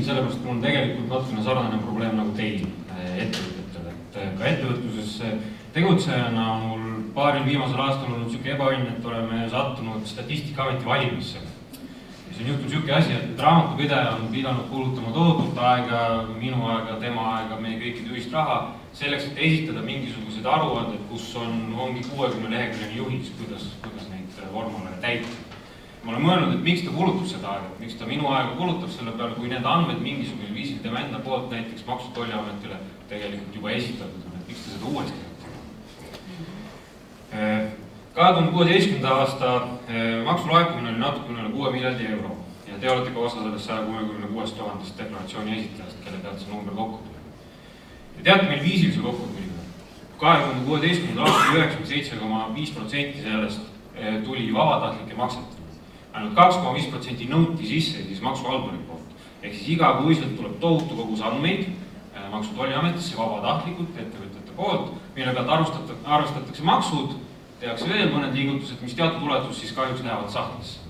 sellepärast, mul on tegelikult natukene sarnane probleem nagu teil ettevõtetele. Ka ettevõtluses tegutsejana mul paaril viimasel aastal olnud niisugune ebaõnn, et oleme sattunud Statistikaameti valimisse. See on juhtunud niisugune asi, et raamatupidaja on pidanud kulutama tohutult aega, minu aega, tema aega, meie kõikide ühist raha, selleks, et esitada mingisugused aruanded, kus ongi 60 leheküljeni juhis, kuidas neid vormule täita. Ma olen mõelnud, et miks ta kulutab seda aega, miks ta minu aega kulutab selle peale, kui need andmed mingisugusel viisil tema enda poolt näiteks Maksu- ja Tolliametile tegelikult juba esitatud on, et miks ta seda uuesti teeb. 2016. aasta maksulaekumine oli natukene üle 6 miljardi euro ja te olete ka osa sellest 166 000 deklaratsiooni esitajast, kelle pealt see number kokku tuli. Ja teate, meil viisil see kokku tuli. 2016. aastal 97,5% sellest tuli vabatahtlike maksetele. Ainult 2,5% nõuti sisse siis maksuhalduri poolt. Ehk siis igakuiselt tuleb tohutu kogus andmeid Maksu- ja Tolliametisse vabatahtlikult ettevõtjate poolt, mille pealt arvestatakse maksud, tehakse veel mõned liigutused, mis teatud ulatus siis kahjuks lähevad sahtlisse.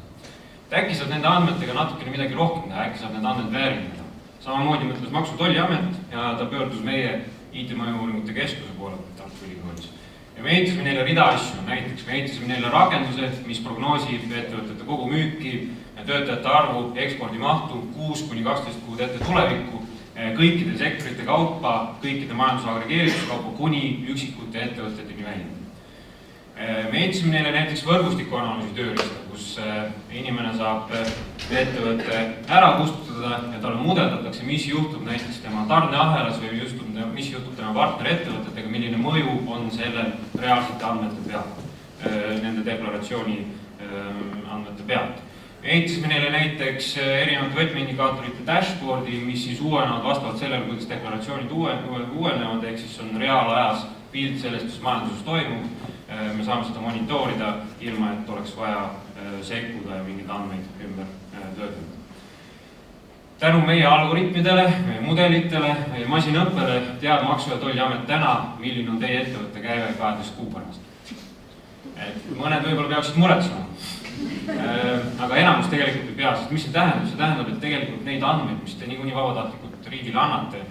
Äkki saab nende andmetega natukene midagi rohkem teha, äkki saab need andmed väärindada. Samamoodi mõtles Maksu- ja Tolliamet ja ta pöördus meie IT-mõju-uuringute keskuse poole Tartu Ülikoolis. Ja me ehitasime neile rida asju, näiteks me ehitasime neile rakenduse, mis prognoosib ettevõtete kogu müüki, töötajate arvu, ekspordimahtu 6–12 kuud ette tulevikku, kõikide sektorite kaupa, kõikide majanduse agregeerituskaupa kuni üksikute ettevõteteni välja. Me ehitasime neile näiteks võrgustikuanalüüsi tööriista, kus inimene saab ettevõtte ära kustutada ja talle mudeldatakse, mis juhtub näiteks tema tarneahelas või mis juhtub tema partnerettevõtetega, milline mõju on selle reaalsete andmete pealt, nende deklaratsiooni andmete pealt. Me ehitasime neile näiteks erinevate võtmeindikaatorite dashboardi, mis siis uuenevad vastavalt sellele, kuidas deklaratsioonid uuenevad, ehk siis on reaalajas pilt sellest, mis majanduses toimub. Me saame seda monitoorida, ilma et oleks vaja sekkuda ja mingeid andmeid ümber töötada. Tänu meie algoritmidele, meie mudelitele, meie masinõppele teab Maksu- ja Tolliamet täna, milline on teie ettevõtte käive 12 kuu pärast. Mõned võib-olla peaksid muretsema. Aga enamus tegelikult ei pea, sest mis see tähendab? See tähendab, et tegelikult neid andmeid, mis te niikuinii vabatahtlikult riigile annate,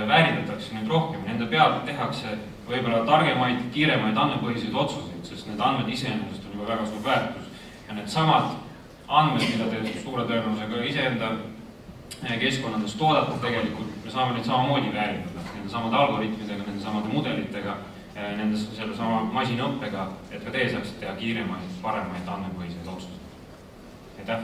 väärindatakse nüüd rohkem. Nende pealt tehakse võib-olla targemaid, kiiremaid andmepõhiseid otsuseid, sest need andmed iseendast on juba väga suur väärtus. Ja need samad andmed, mida te suure tõenäosusega iseenda keskkonnades toodate tegelikult, me saame neid samamoodi väärindada. Nende samade algoritmidega, nende samade mudelitega, selle sama masinõppega, et ka teie saaksite teha kiiremaid, paremaid andmepõhiseid otsuseid. Aitäh!